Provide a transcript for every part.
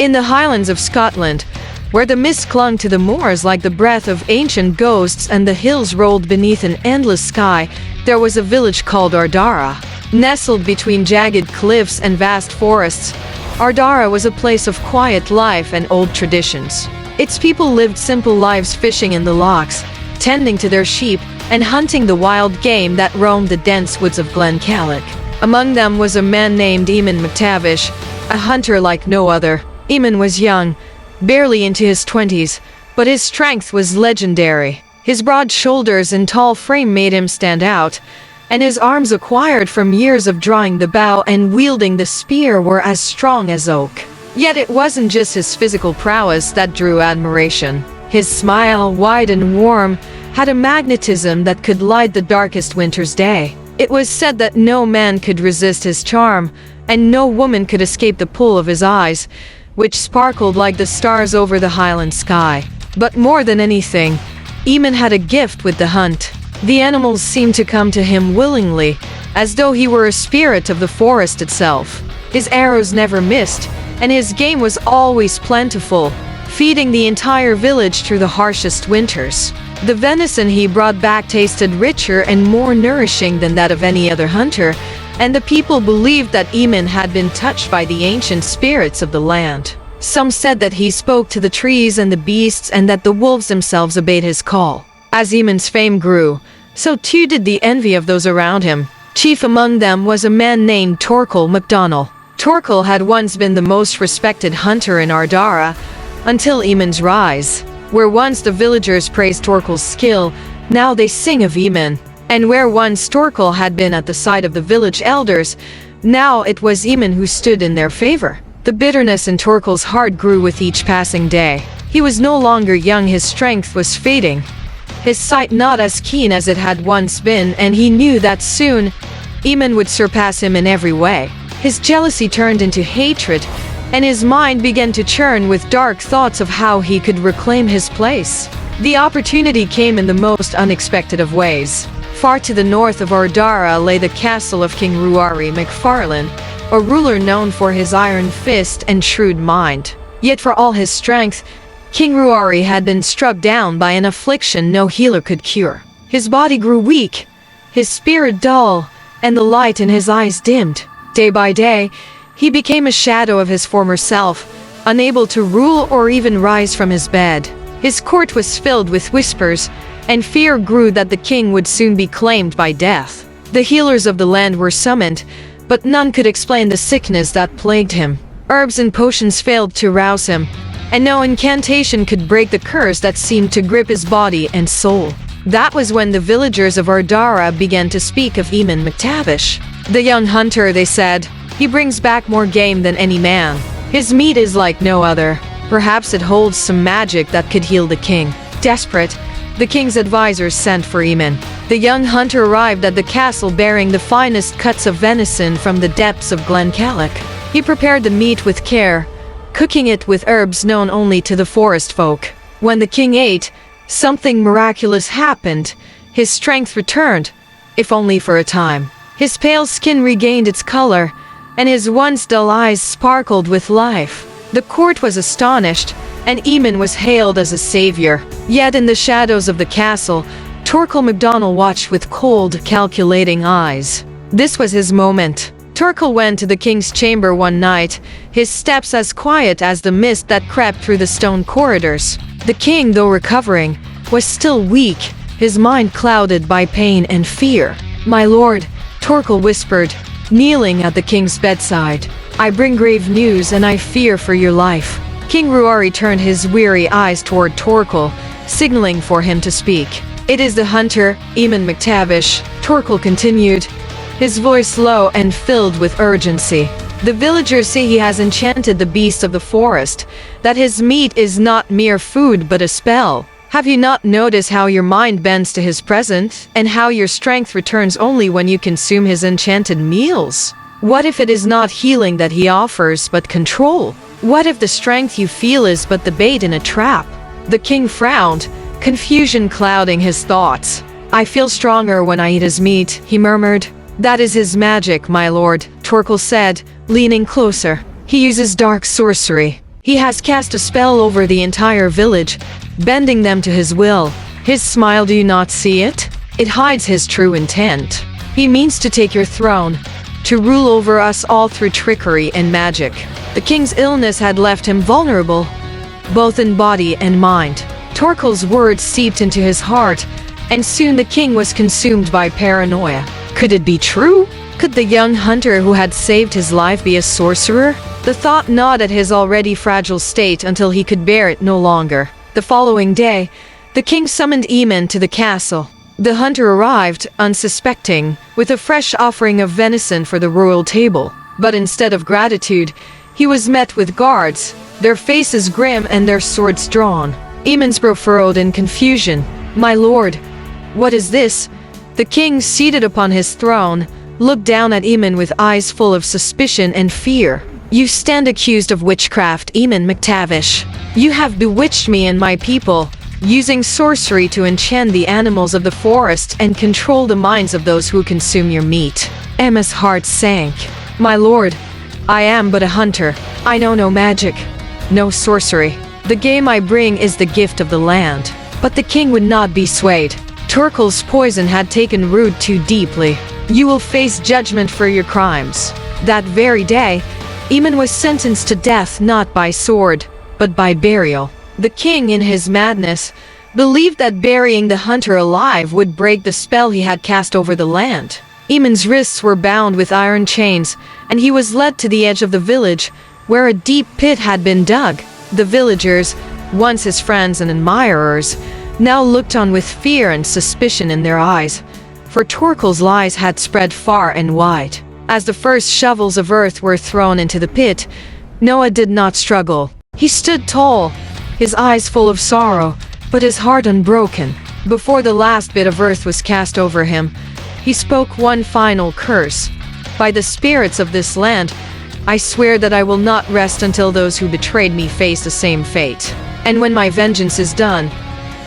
In the highlands of Scotland, where the mist clung to the moors like the breath of ancient ghosts and the hills rolled beneath an endless sky, there was a village called Ardara. Nestled between jagged cliffs and vast forests, Ardara was a place of quiet life and old traditions. Its people lived simple lives, fishing in the lochs, tending to their sheep, and hunting the wild game that roamed the dense woods of Glencalloch. Among them was a man named Eamon MacTavish, a hunter like no other. Eamon was young, barely into his 20s, but his strength was legendary. His broad shoulders and tall frame made him stand out, and his arms, acquired from years of drawing the bow and wielding the spear, were as strong as oak. Yet it wasn't just his physical prowess that drew admiration. His smile, wide and warm, had a magnetism that could light the darkest winter's day. It was said that no man could resist his charm, and no woman could escape the pull of his eyes, which sparkled like the stars over the Highland sky. But more than anything, Eamon had a gift with the hunt. The animals seemed to come to him willingly, as though he were a spirit of the forest itself. His arrows never missed, and his game was always plentiful, feeding the entire village through the harshest winters. The venison he brought back tasted richer and more nourishing than that of any other hunter, and the people believed that Eamon had been touched by the ancient spirits of the land. Some said that he spoke to the trees and the beasts, and that the wolves themselves obeyed his call. As Eamon's fame grew, so too did the envy of those around him. Chief among them was a man named Torkel MacDonald. Torkel had once been the most respected hunter in Ardara, until Eamon's rise. Where once the villagers praised Torkel's skill, now they sing of Eamon. And where once Torkel had been at the side of the village elders, now it was Eamon who stood in their favor. The bitterness in Torkel's heart grew with each passing day. He was no longer young, his strength was fading, his sight not as keen as it had once been, and he knew that soon Eamon would surpass him in every way. His jealousy turned into hatred, and his mind began to churn with dark thoughts of how he could reclaim his place. The opportunity came in the most unexpected of ways. Far to the north of Ardara lay the castle of King Ruari MacFarlane, a ruler known for his iron fist and shrewd mind. Yet for all his strength, King Ruari had been struck down by an affliction no healer could cure. His body grew weak, his spirit dull, and the light in his eyes dimmed. Day by day, he became a shadow of his former self, unable to rule or even rise from his bed. His court was filled with whispers, and fear grew that the king would soon be claimed by death. The healers of the land were summoned, but none could explain the sickness that plagued him. Herbs and potions failed to rouse him, and no incantation could break the curse that seemed to grip his body and soul. That was when the villagers of Ardara began to speak of Eamon MacTavish. The young hunter, they said, he brings back more game than any man. His meat is like no other. Perhaps it holds some magic that could heal the king. Desperate, the king's advisors sent for Eamon. The young hunter arrived at the castle bearing the finest cuts of venison from the depths of Glencalloch. He prepared the meat with care, cooking it with herbs known only to the forest folk. When the king ate, something miraculous happened. His strength returned, if only for a time. His pale skin regained its color, and his once dull eyes sparkled with life. The court was astonished, and Eamon was hailed as a savior. Yet in the shadows of the castle, Torkel MacDonald watched with cold, calculating eyes. This was his moment. Torkel went to the king's chamber one night, his steps as quiet as the mist that crept through the stone corridors. The king, though recovering, was still weak, his mind clouded by pain and fear. "My lord," Torkel whispered, kneeling at the king's bedside, "I bring grave news, and I fear for your life." King Ruari turned his weary eyes toward Torkel, signaling for him to speak. "It is the hunter, Eamon MacTavish," Torkel continued, his voice low and filled with urgency. "The villagers say he has enchanted the beasts of the forest, that his meat is not mere food but a spell. Have you not noticed how your mind bends to his presence, and how your strength returns only when you consume his enchanted meals? What if it is not healing that he offers, but control? What if the strength you feel is but the bait in a trap?" The king frowned, confusion clouding his thoughts. "I feel stronger when I eat his meat," he murmured. "That is his magic, my lord," Torkel said, leaning closer. "He uses dark sorcery. He has cast a spell over the entire village, bending them to his will. His smile, do you not see it? It hides his true intent. He means to take your throne, to rule over us all through trickery and magic. The king's illness had left him vulnerable, both in body and mind. Torkel's words seeped into his heart, and soon the king was consumed by paranoia. Could it be true? Could the young hunter who had saved his life be a sorcerer? The thought gnawed at his already fragile state until he could bear it no longer. The following day, the king summoned Eamon to the castle. The hunter arrived, unsuspecting, with a fresh offering of venison for the royal table. But instead of gratitude, he was met with guards, their faces grim and their swords drawn. Eamon's brow furrowed in confusion. "My lord, what is this?" The king, seated upon his throne, looked down at Eamon with eyes full of suspicion and fear. "You stand accused of witchcraft, Eamon McTavish. You have bewitched me and my people, using sorcery to enchant the animals of the forest and control the minds of those who consume your meat." Emma's heart sank. "My lord, I am but a hunter. I know no magic, no sorcery. The game I bring is the gift of the land." But the king would not be swayed. Torkel's poison had taken root too deeply. "You will face judgment for your crimes." That very day, Eamon was sentenced to death not by sword, but by burial. The king, in his madness, believed that burying the hunter alive would break the spell he had cast over the land. Eamon's wrists were bound with iron chains, and he was led to the edge of the village, where a deep pit had been dug. The villagers, once his friends and admirers, now looked on with fear and suspicion in their eyes, for Torkel's lies had spread far and wide. As the first shovels of earth were thrown into the pit, Noah did not struggle. He stood tall, his eyes full of sorrow, but his heart unbroken. Before the last bit of earth was cast over him, he spoke one final curse. "By the spirits of this land, I swear that I will not rest until those who betrayed me face the same fate. And when my vengeance is done,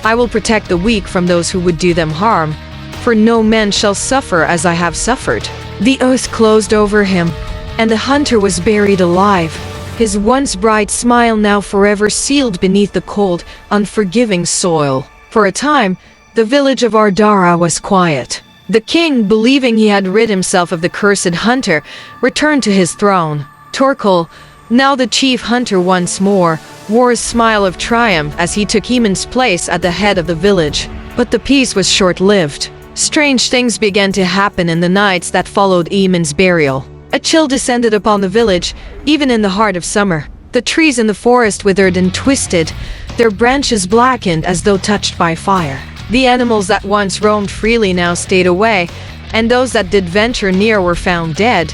I will protect the weak from those who would do them harm, for no man shall suffer as I have suffered." The oath closed over him, and the hunter was buried alive, his once bright smile now forever sealed beneath the cold, unforgiving soil. For a time, the village of Ardara was quiet. The king, believing he had rid himself of the cursed hunter, returned to his throne. Torkel, now the chief hunter once more, wore a smile of triumph as he took Eamon's place at the head of the village. But the peace was short-lived. Strange things began to happen in the nights that followed Eamon's burial. A chill descended upon the village, even in the heart of summer. The trees in the forest withered and twisted, their branches blackened as though touched by fire. The animals that once roamed freely now stayed away, and those that did venture near were found dead,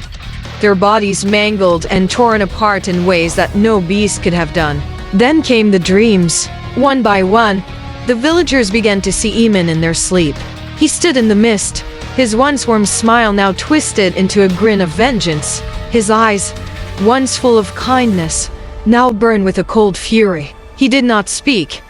their bodies mangled and torn apart in ways that no beast could have done. Then came the dreams. One by one, the villagers began to see Eamon in their sleep. He stood in the mist, his once warm smile now twisted into a grin of vengeance. His eyes, once full of kindness, now burned with a cold fury. He did not speak,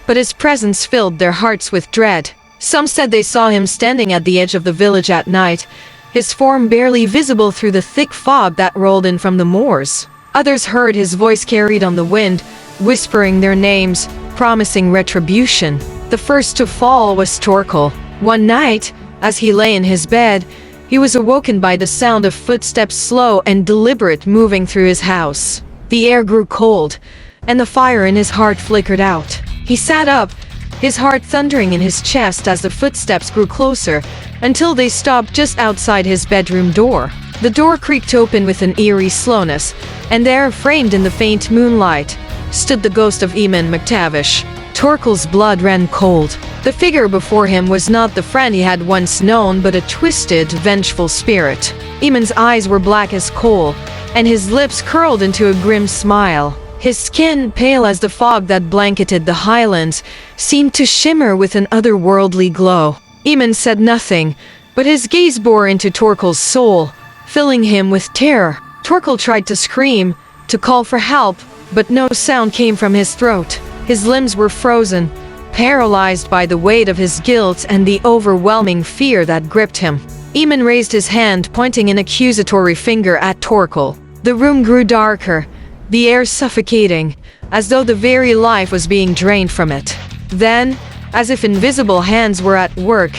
but his presence filled their hearts with dread. Some said they saw him standing at the edge of the village at night, his form barely visible through the thick fog that rolled in from the moors. Others heard his voice carried on the wind, whispering their names, promising retribution. The first to fall was Torkel. One night, as he lay in his bed, he was awoken by the sound of footsteps, slow and deliberate, moving through his house. The air grew cold, and the fire in his heart flickered out. He sat up, his heart thundering in his chest as the footsteps grew closer, until they stopped just outside his bedroom door. The door creaked open with an eerie slowness, and there, framed in the faint moonlight, stood the ghost of Eamon McTavish. Torkel's blood ran cold. The figure before him was not the friend he had once known, but a twisted, vengeful spirit. Eamon's eyes were black as coal, and his lips curled into a grim smile. His skin, pale as the fog that blanketed the highlands, seemed to shimmer with an otherworldly glow. Eamon said nothing, but his gaze bore into Torkel's soul, filling him with terror. Torkel tried to scream, to call for help, but no sound came from his throat. His limbs were frozen, paralyzed by the weight of his guilt and the overwhelming fear that gripped him. Eamon raised his hand, pointing an accusatory finger at Torkel. The room grew darker, the air suffocating, as though the very life was being drained from it. Then, as if invisible hands were at work,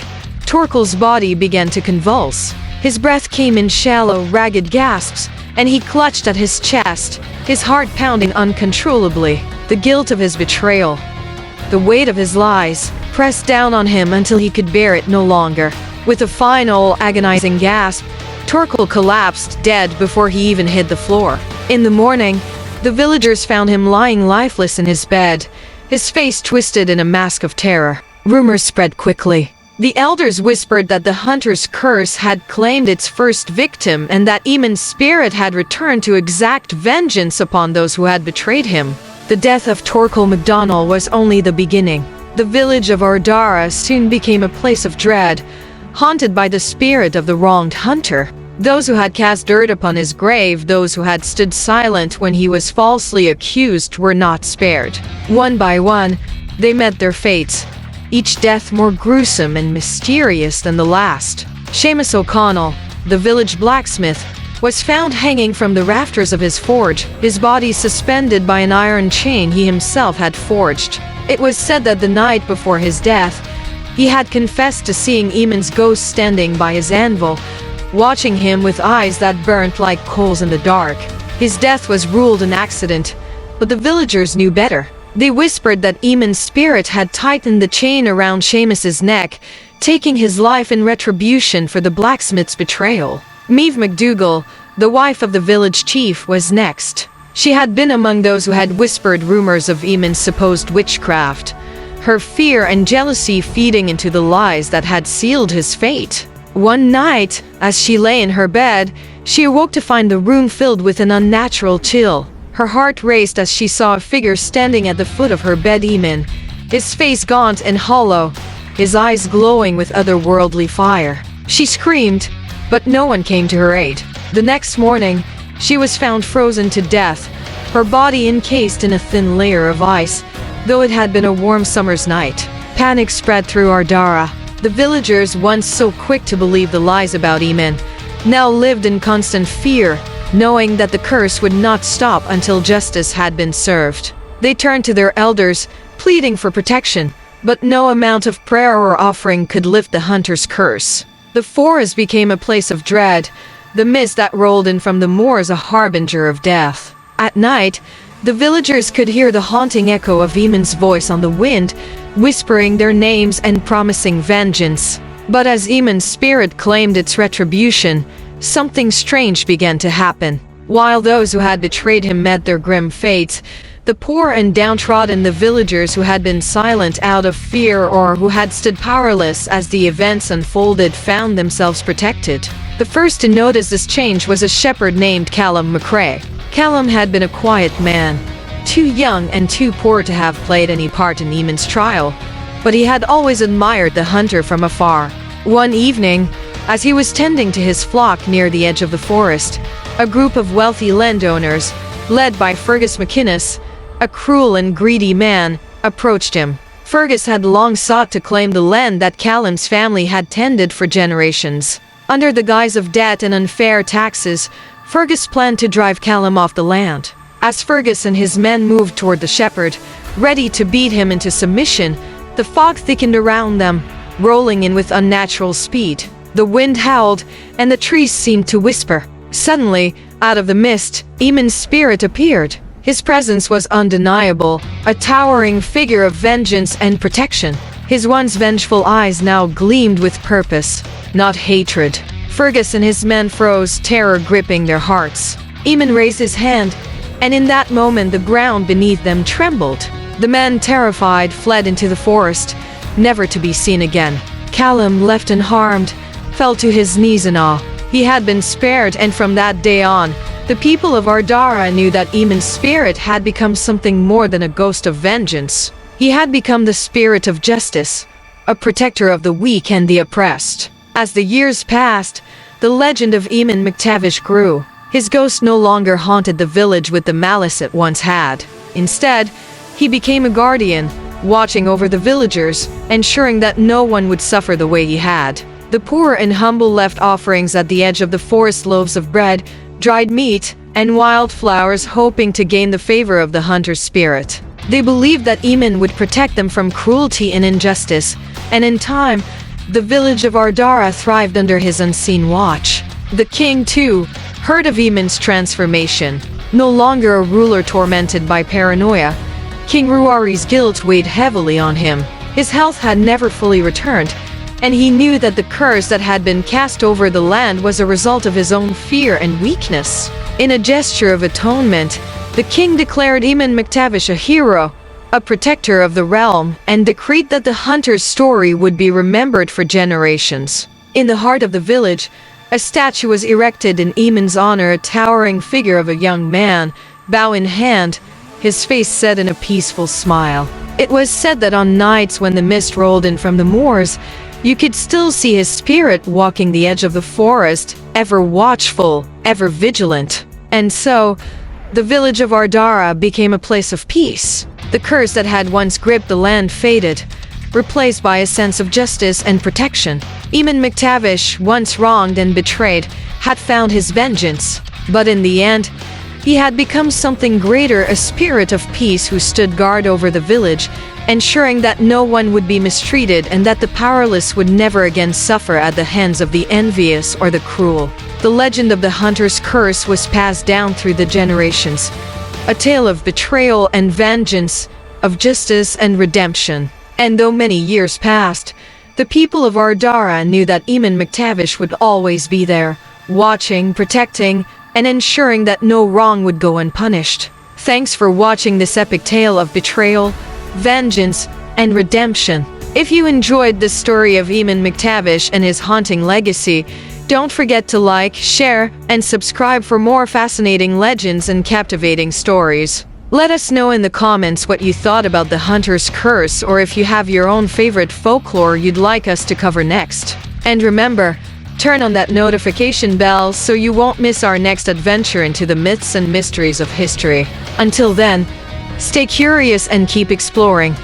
Torkel's body began to convulse. His breath came in shallow, ragged gasps, and he clutched at his chest, his heart pounding uncontrollably. The guilt of his betrayal, the weight of his lies, pressed down on him until he could bear it no longer. With a final, agonizing gasp, Torkel collapsed dead before he even hit the floor. In the morning, the villagers found him lying lifeless in his bed, his face twisted in a mask of terror. Rumors spread quickly. The elders whispered that the hunter's curse had claimed its first victim and that Eamon's spirit had returned to exact vengeance upon those who had betrayed him. The death of Torkel MacDonald was only the beginning. The village of Ardara soon became a place of dread, haunted by the spirit of the wronged hunter. Those who had cast dirt upon his grave, those who had stood silent when he was falsely accused, were not spared. One by one, they met their fates, each death more gruesome and mysterious than the last. Seamus O'Connell, the village blacksmith, was found hanging from the rafters of his forge, his body suspended by an iron chain he himself had forged. It was said that the night before his death, he had confessed to seeing Eamon's ghost standing by his anvil, watching him with eyes that burnt like coals in the dark. His death was ruled an accident, but the villagers knew better. They whispered that Eamon's spirit had tightened the chain around Seamus's neck, taking his life in retribution for the blacksmith's betrayal. Maeve McDougall, the wife of the village chief, was next. She had been among those who had whispered rumors of Eamon's supposed witchcraft, her fear and jealousy feeding into the lies that had sealed his fate. One night, as she lay in her bed, she awoke to find the room filled with an unnatural chill. Her heart raced as she saw a figure standing at the foot of her bed. Eamon, his face gaunt and hollow, his eyes glowing with otherworldly fire. She screamed, but no one came to her aid. The next morning, she was found frozen to death, her body encased in a thin layer of ice, though it had been a warm summer's night. Panic spread through Ardara. The villagers, once so quick to believe the lies about Eamon, now lived in constant fear, knowing that the curse would not stop until justice had been served. They turned to their elders, pleading for protection, but no amount of prayer or offering could lift the hunter's curse. The forest became a place of dread, the mist that rolled in from the moors a harbinger of death. At night, the villagers could hear the haunting echo of Eamon's voice on the wind, whispering their names and promising vengeance. But as Eamon's spirit claimed its retribution, something strange began to happen. While those who had betrayed him met their grim fates, the poor and downtrodden, the villagers who had been silent out of fear or who had stood powerless as the events unfolded, found themselves protected. The first to notice this change was a shepherd named Callum McRae. Callum had been a quiet man, too young and too poor to have played any part in Eamon's trial, but he had always admired the hunter from afar. One evening, as he was tending to his flock near the edge of the forest, a group of wealthy landowners, led by Fergus McInnes, a cruel and greedy man, approached him. Fergus had long sought to claim the land that Callum's family had tended for generations. Under the guise of debt and unfair taxes, Fergus planned to drive Callum off the land. As Fergus and his men moved toward the shepherd, ready to beat him into submission, the fog thickened around them, rolling in with unnatural speed. The wind howled, and the trees seemed to whisper. Suddenly, out of the mist, Eamon's spirit appeared. His presence was undeniable, a towering figure of vengeance and protection. His once vengeful eyes now gleamed with purpose, not hatred. Fergus and his men froze, terror gripping their hearts. Eamon raised his hand, and in that moment the ground beneath them trembled. The men, terrified, fled into the forest, never to be seen again. Callum, left unharmed, fell to his knees in awe. He had been spared, and from that day on, the people of Ardara knew that Eamon's spirit had become something more than a ghost of vengeance. He had become the spirit of justice, a protector of the weak and the oppressed. As the years passed, the legend of Eamon McTavish grew. His ghost no longer haunted the village with the malice it once had. Instead, he became a guardian, watching over the villagers, ensuring that no one would suffer the way he had. The poor and humble left offerings at the edge of the forest, loaves of bread, dried meat, and wildflowers, hoping to gain the favor of the hunter's spirit. They believed that Eamon would protect them from cruelty and injustice, and in time, the village of Ardara thrived under his unseen watch. The king, too, heard of Eamon's transformation. No longer a ruler tormented by paranoia, King Ruari's guilt weighed heavily on him. His health had never fully returned, and he knew that the curse that had been cast over the land was a result of his own fear and weakness. In a gesture of atonement, the king declared Eamon McTavish a hero, a protector of the realm, and decreed that the hunter's story would be remembered for generations. In the heart of the village, a statue was erected in Eamon's honor, a towering figure of a young man, bow in hand, his face set in a peaceful smile. It was said that on nights when the mist rolled in from the moors, you could still see his spirit walking the edge of the forest, ever watchful, ever vigilant. And so, the village of Ardara became a place of peace. The curse that had once gripped the land faded, replaced by a sense of justice and protection. Eamon McTavish, once wronged and betrayed, had found his vengeance. But in the end, he had become something greater, a spirit of peace who stood guard over the village, ensuring that no one would be mistreated and that the powerless would never again suffer at the hands of the envious or the cruel. The legend of the hunter's curse was passed down through the generations, a tale of betrayal and vengeance, of justice and redemption. And though many years passed, the people of Ardara knew that Eamon McTavish would always be there, watching, protecting, and ensuring that no wrong would go unpunished. Thanks for watching this epic tale of betrayal, vengeance, and redemption. If you enjoyed the story of Eamon McTavish and his haunting legacy, don't forget to like, share, and subscribe for more fascinating legends and captivating stories. Let us know in the comments what you thought about the hunter's curse, or if you have your own favorite folklore you'd like us to cover next. And remember, turn on that notification bell so you won't miss our next adventure into the myths and mysteries of history. Until then, stay curious and keep exploring.